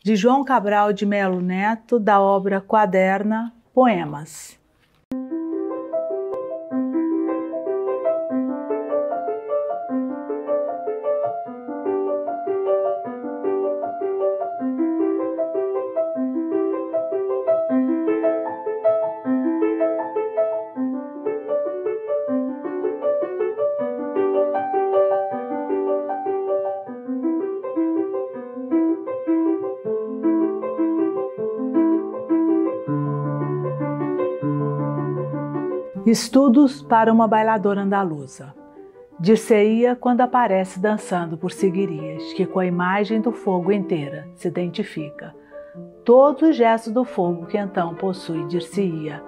de João Cabral de Melo Neto, da obra Quaderna, Poemas. Estudos para uma bailadora andaluza. Dir-se-ia quando aparece dançando por seguirias, que com a imagem do fogo inteira se identifica. Todos os gestos do fogo que então possui dir-se-ia.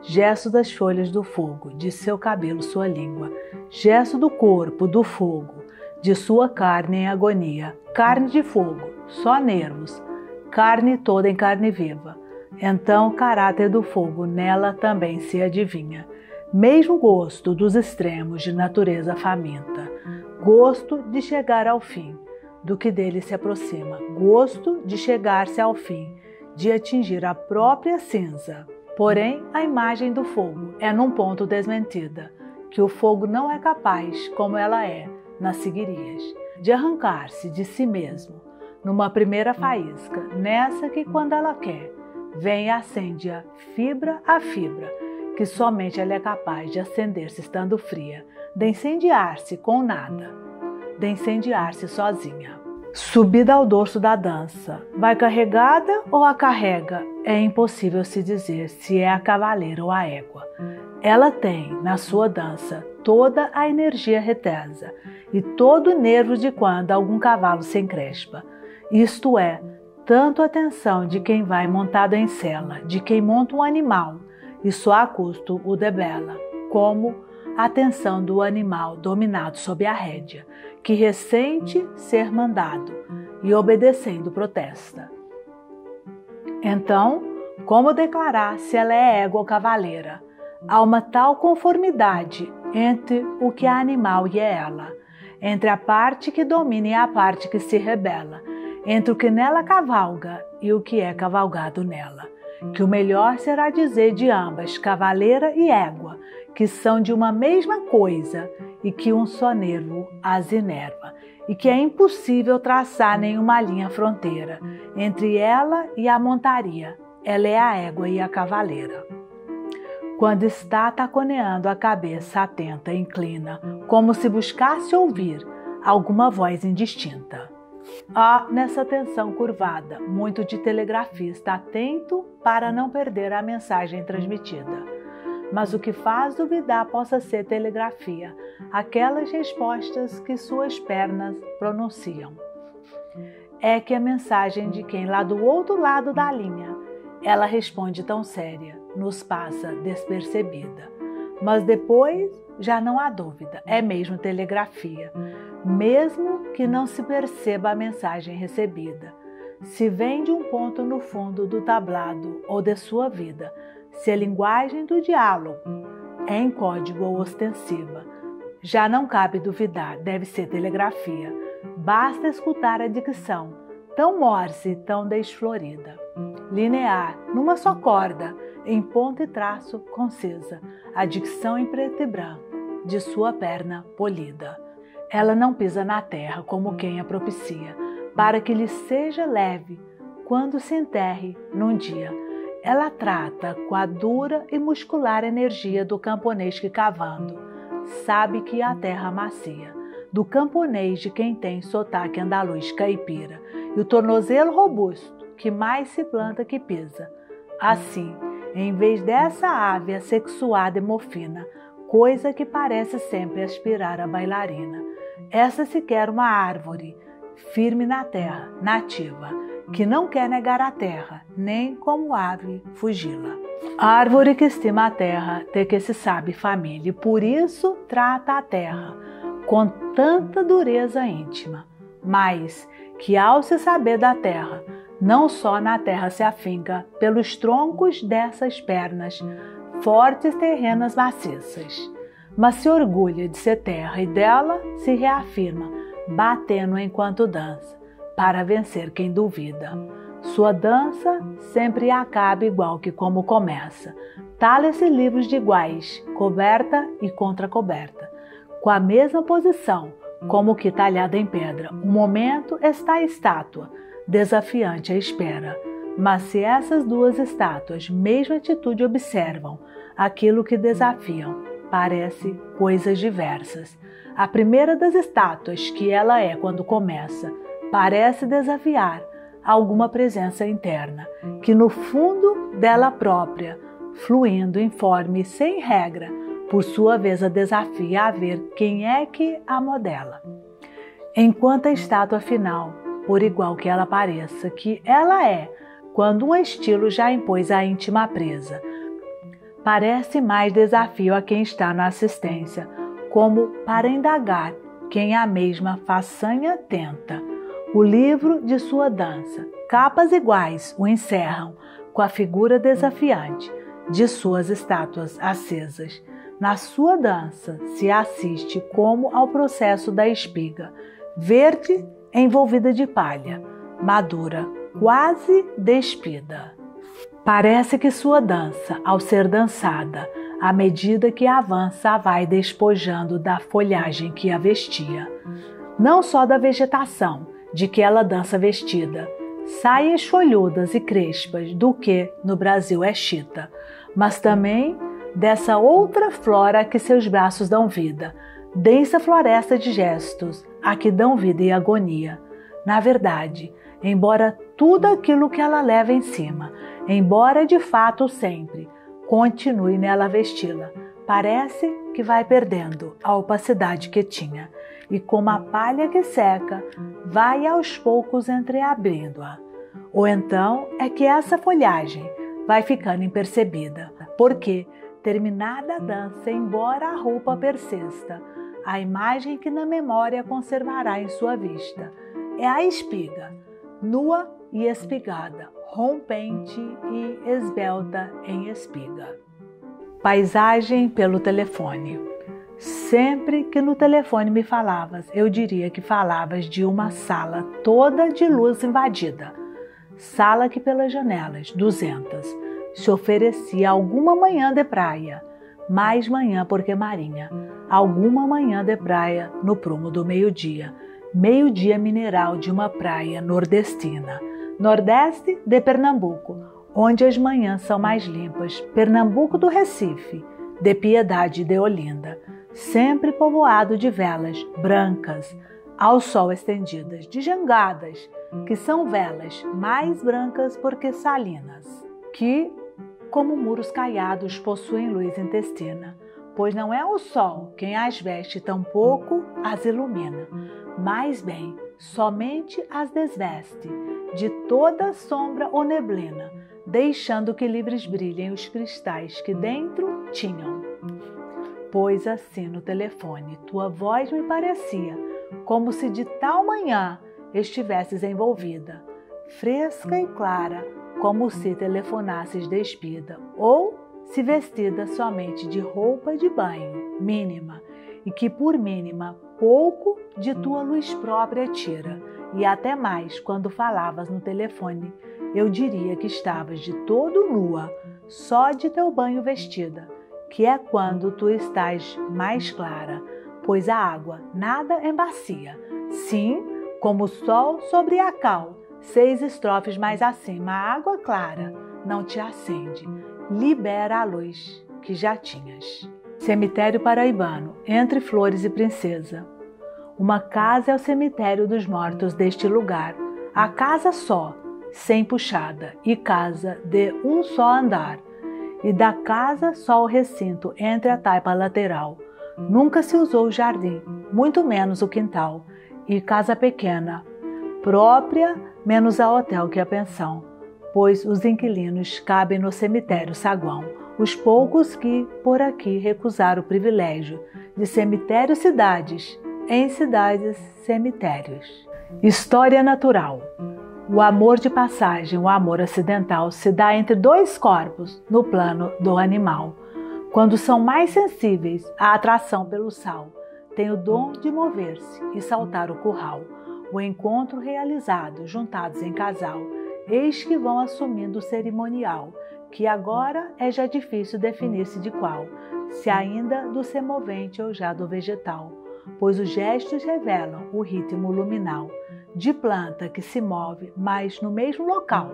Gesto das folhas do fogo, de seu cabelo sua língua. Gesto do corpo, do fogo, de sua carne em agonia. Carne de fogo, só nervos. Carne toda em carne viva. Então o caráter do fogo nela também se adivinha. Mesmo gosto dos extremos de natureza faminta, gosto de chegar ao fim do que dele se aproxima, gosto de chegar-se ao fim, de atingir a própria cinza. Porém, a imagem do fogo é num ponto desmentida, que o fogo não é capaz, como ela é, nas seguirias, de arrancar-se de si mesmo, numa primeira faísca, nessa que quando ela quer, vem e acende-a fibra a fibra, que somente ela é capaz de acender-se estando fria, de incendiar-se com nada, de incendiar-se sozinha. Subida ao dorso da dança, vai carregada ou a carrega? É impossível se dizer se é a cavaleira ou a égua. Ela tem, na sua dança, toda a energia retesa e todo o nervo de quando algum cavalo se encrespa. Isto é, tanto a atenção de quem vai montado em sela, de quem monta um animal, e só a custo o debela, como a atenção do animal dominado sob a rédea, que ressente ser mandado e obedecendo protesta. Então, como declarar se ela é égua ou cavaleira? Há uma tal conformidade entre o que é animal e é ela, entre a parte que domina e a parte que se rebela, entre o que nela cavalga e o que é cavalgado nela, que o melhor será dizer de ambas, cavaleira e égua, que são de uma mesma coisa e que um só nervo as inerva, e que é impossível traçar nenhuma linha fronteira entre ela e a montaria. Ela é a égua e a cavaleira. Quando está taconeando a cabeça atenta e inclina, como se buscasse ouvir alguma voz indistinta. Há nessa atenção curvada muito de telegrafista atento para não perder a mensagem transmitida. Mas o que faz duvidar possa ser telegrafia, aquelas respostas que suas pernas pronunciam. É que a mensagem de quem lá do outro lado da linha, ela responde tão séria, nos passa despercebida. Mas depois já não há dúvida, é mesmo telegrafia, mesmo que não se perceba a mensagem recebida. Se vem de um ponto no fundo do tablado ou de sua vida, se a linguagem do diálogo é em código ou ostensiva, já não cabe duvidar, deve ser telegrafia. Basta escutar a dicção, tão morse e tão desflorida. Linear, numa só corda, em ponto e traço concisa, a dicção em preto e branco, de sua perna polida. Ela não pisa na terra como quem a propicia, para que lhe seja leve quando se enterre num dia. Ela trata com a dura e muscular energia do camponês que cavando sabe que a terra macia, do camponês de quem tem sotaque andaluz caipira e o tornozelo robusto que mais se planta que pisa. Assim, em vez dessa ave assexuada e mofina, coisa que parece sempre aspirar a bailarina, essa se quer uma árvore, firme na terra, nativa, que não quer negar a terra, nem como ave fugi-la. Árvore que estima a terra, de que se sabe família, e por isso trata a terra com tanta dureza íntima, mas que ao se saber da terra, não só na terra se afinca pelos troncos dessas pernas, fortes terrenas maciças, mas se orgulha de ser terra e dela se reafirma, batendo enquanto dança, para vencer quem duvida. Sua dança sempre acaba igual que como começa. Talem-se livros de iguais, coberta e contracoberta, com a mesma posição, como que talhada em pedra. Um momento está a estátua, desafiante à espera. Mas se essas duas estátuas, mesma atitude, observam aquilo que desafiam, parece coisas diversas. A primeira das estátuas, que ela é quando começa, parece desafiar alguma presença interna, que no fundo dela própria, fluindo informe sem regra, por sua vez a desafia a ver quem é que a modela. Enquanto a estátua final, por igual que ela pareça que ela é, quando um estilo já impôs a íntima presa, parece mais desafio a quem está na assistência, como para indagar quem a mesma façanha tenta. O livro de sua dança, capas iguais, o encerram com a figura desafiante de suas estátuas acesas. Na sua dança se assiste como ao processo da espiga, verde envolvida de palha, madura, quase despida. Parece que sua dança, ao ser dançada, à medida que avança, a vai despojando da folhagem que a vestia. Não só da vegetação, de que ela dança vestida, saias folhudas e crespas do que no Brasil é chita, mas também dessa outra flora a que seus braços dão vida, densa floresta de gestos a que dão vida e agonia. Na verdade, embora tudo aquilo que ela leva em cima, embora de fato sempre continue nela a vesti-la, parece que vai perdendo a opacidade que tinha, e como a palha que seca, vai aos poucos entreabrindo-a. Ou então é que essa folhagem vai ficando impercebida, porque, terminada a dança, embora a roupa persista, a imagem que na memória conservará em sua vista é a espiga, nua e espigada, rompente e esbelta em espiga. Paisagem pelo telefone. Sempre que no telefone me falavas, eu diria que falavas de uma sala toda de luz invadida. Sala que pelas janelas, 200, se oferecia alguma manhã de praia, mais manhã porque marinha, alguma manhã de praia no prumo do meio-dia, meio-dia mineral de uma praia nordestina, nordeste de Pernambuco, onde as manhãs são mais limpas, Pernambuco do Recife, de Piedade e de Olinda, sempre povoado de velas brancas, ao sol estendidas, de jangadas, que são velas mais brancas porque salinas, que, como muros caiados, possuem luz intestina, pois não é o sol quem as veste, tampouco as ilumina, mas bem, somente as desveste de toda sombra ou neblina, deixando que livres brilhem os cristais que dentro tinham. Pois assim no telefone tua voz me parecia, como se de tal manhã estivesses envolvida, fresca e clara, como se telefonasses despida, ou se vestida somente de roupa de banho, mínima, e que por mínima pouco de tua luz própria tira, e até mais quando falavas no telefone, eu diria que estavas de todo nua, só de teu banho vestida, que é quando tu estás mais clara, pois a água nada embacia. Sim, como o sol sobre a cal, 6 estrofes mais acima, a água clara não te acende, libera a luz que já tinhas. Cemitério paraibano, entre flores e princesa. Uma casa é o cemitério dos mortos deste lugar, a casa só, sem puxada, e casa de um só andar, e da casa só o recinto entre a taipa lateral. Nunca se usou o jardim, muito menos o quintal, e casa pequena, própria menos a hotel que a pensão, pois os inquilinos cabem no cemitério saguão, os poucos que por aqui recusaram o privilégio de cemitério-cidades, em cidades cemitérios. História natural. O amor de passagem, o amor acidental, se dá entre 2 corpos no plano do animal. Quando são mais sensíveis à atração pelo sal, tem o dom de mover-se e saltar o curral. O encontro realizado, juntados em casal, eis que vão assumindo o cerimonial, que agora é já difícil definir-se de qual, se ainda do semovente ou já do vegetal, pois os gestos revelam o ritmo luminal, de planta que se move, mas no mesmo local.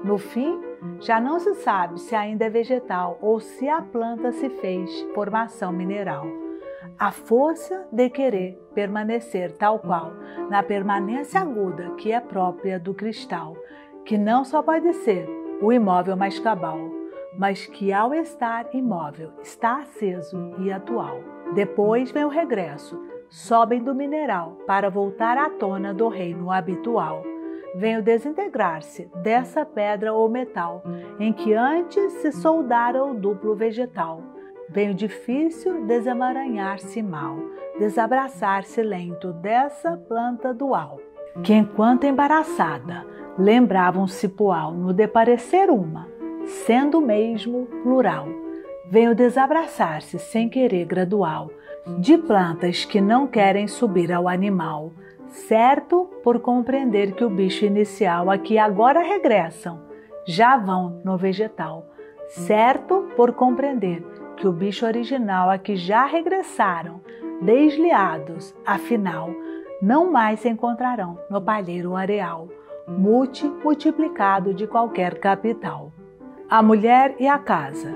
No fim, já não se sabe se ainda é vegetal ou se a planta se fez formação mineral. A força de querer permanecer tal qual, na permanência aguda que é própria do cristal, que não só pode ser o imóvel mais cabal, mas que ao estar imóvel está aceso e atual. Depois vem o regresso, sobem do mineral para voltar à tona do reino habitual. Vem o desintegrar-se dessa pedra ou metal, em que antes se soldara o duplo vegetal. Vem o difícil desemaranhar-se mal, desabraçar-se lento dessa planta dual, que enquanto embaraçada, lembrava um cipoal no deparecer uma, sendo mesmo plural. Vem o desabraçar-se sem querer gradual, de plantas que não querem subir ao animal, certo por compreender que o bicho inicial a que agora regressam, já vão no vegetal, certo por compreender que o bicho original a que já regressaram, desliados, afinal, não mais se encontrarão no palheiro areal, multiplicado de qualquer capital. A mulher e a casa.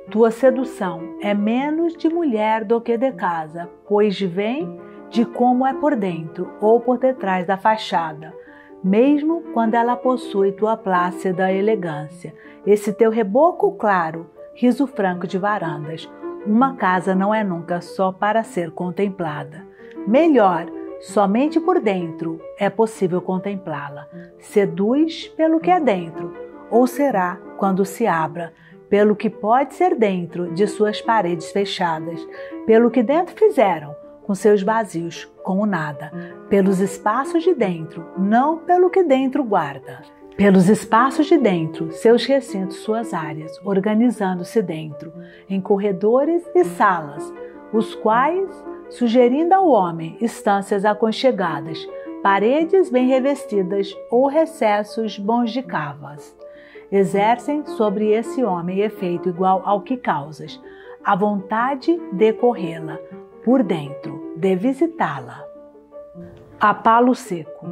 Tua sedução é menos de mulher do que de casa, pois vem de como é por dentro ou por detrás da fachada, mesmo quando ela possui tua plácida elegância, esse teu reboco claro, riso franco de varandas. Uma casa não é nunca só para ser contemplada. Melhor, somente por dentro é possível contemplá-la. Seduz pelo que é dentro, ou será, quando se abra, pelo que pode ser dentro de suas paredes fechadas, pelo que dentro fizeram, com seus vazios, com o nada, pelos espaços de dentro, não pelo que dentro guarda. Pelos espaços de dentro, seus recintos, suas áreas, organizando-se dentro, em corredores e salas, os quais, sugerindo ao homem estâncias aconchegadas, paredes bem revestidas ou recessos bons de cavas, exercem sobre esse homem efeito igual ao que causas, a vontade de corrê-la, por dentro, de visitá-la. A palo seco.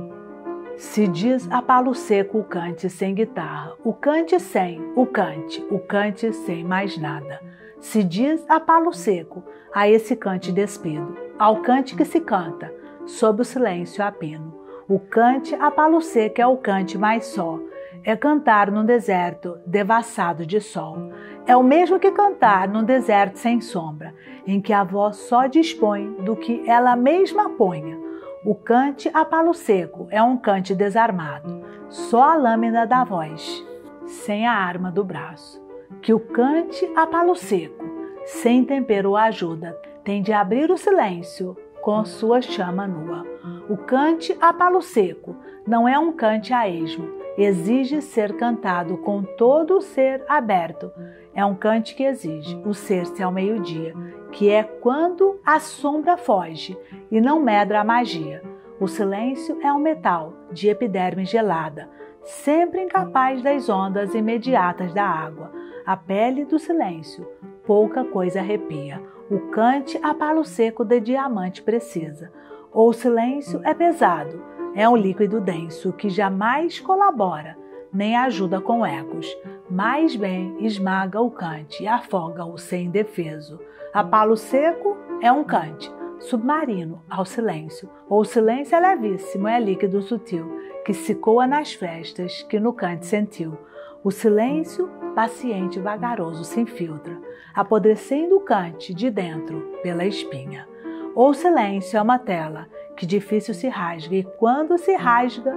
Se diz a palo seco o cante sem guitarra, o cante sem, o cante sem mais nada. Se diz a palo seco a esse cante despido, ao cante que se canta, sob o silêncio a pino. O cante a palo seco é o cante mais só, é cantar num deserto devassado de sol. É o mesmo que cantar num deserto sem sombra, em que a voz só dispõe do que ela mesma ponha. O cante a palo seco é um cante desarmado, só a lâmina da voz, sem a arma do braço. Que o cante a palo seco, sem tempero ou ajuda, tem de abrir o silêncio com sua chama nua. O cante a palo seco não é um cante a esmo, exige ser cantado com todo o ser aberto. É um cante que exige o ser-se ao meio-dia, que é quando a sombra foge e não medra a magia. O silêncio é um metal de epiderme gelada, sempre incapaz das ondas imediatas da água. A pele do silêncio, pouca coisa arrepia. O cante a palo seco de diamante precisa. Ou o silêncio é pesado, é um líquido denso que jamais colabora, nem ajuda com ecos, mais bem esmaga o cante e afoga-o sem defeso. A palo seco é um cante submarino ao silêncio, ou o silêncio é levíssimo, é líquido sutil, que se coa nas frestas que no cante sentiu. O silêncio, paciente e vagaroso, se infiltra, apodrecendo o cante de dentro pela espinha. Ou o silêncio é uma tela que difícil se rasga, e quando se rasga,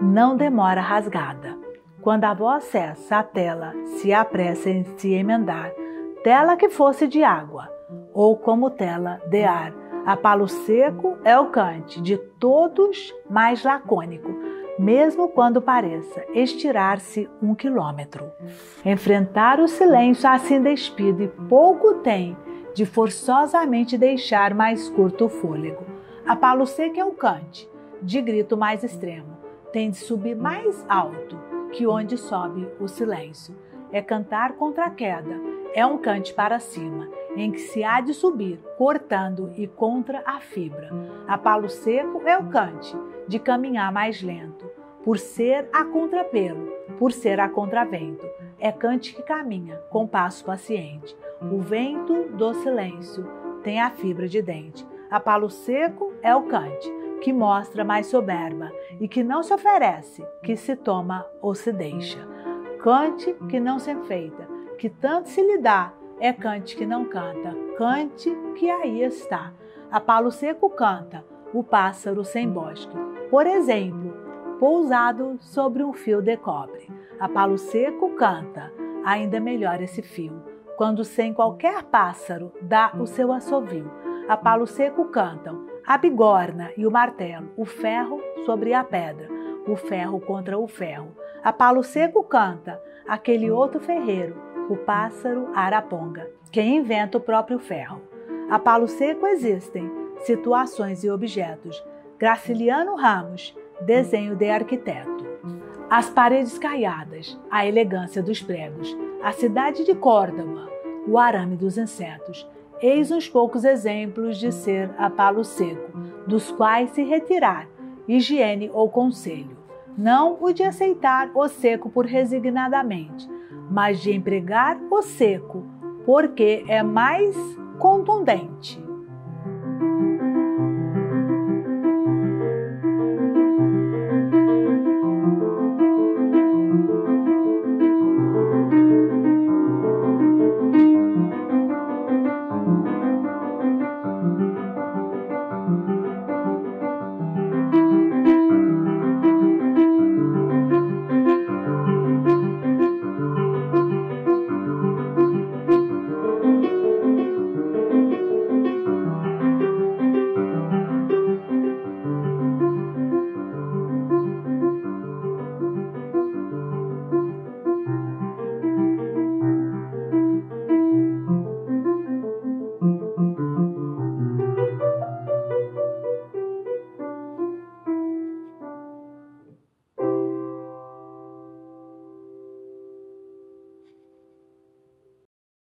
não demora rasgada. Quando a voz cessa, a tela se apressa em se emendar, tela que fosse de água, ou como tela de ar. A palo seco é o cante de todos mais lacônico, mesmo quando pareça estirar-se 1 quilômetro. Enfrentar o silêncio assim despido e pouco tem de forçosamente deixar mais curto o fôlego. A palo seco é o cante, de grito mais extremo, tem de subir mais alto, que onde sobe o silêncio. É cantar contra a queda, é um cante para cima, em que se há de subir, cortando e contra a fibra. A palo seco é o cante, de caminhar mais lento, por ser a contrapelo, por ser a contravento. É cante que caminha, com passo paciente. O vento do silêncio tem a fibra de dente. A palo seco é o cante, que mostra mais soberba e que não se oferece, que se toma ou se deixa. Cante que não se enfeita, que tanto se lhe dá, é cante que não canta, cante que aí está. A palo seco canta, o pássaro sem bosque, por exemplo, pousado sobre um fio de cobre. A palo seco canta, ainda melhor esse fio, quando sem qualquer pássaro dá o seu assovio. A palo seco cantam a bigorna e o martelo, o ferro sobre a pedra, o ferro contra o ferro. A palo seco canta aquele outro ferreiro, o pássaro araponga, que inventa o próprio ferro. A palo seco existem situações e objetos. Graciliano Ramos, desenho de arquiteto. As paredes caiadas, a elegância dos pregos, a cidade de Córdoba, o arame dos insetos. Eis uns poucos exemplos de ser a palo seco, dos quais se retirar higiene ou conselho. Não o de aceitar o seco por resignadamente, mas de empregar o seco, porque é mais contundente.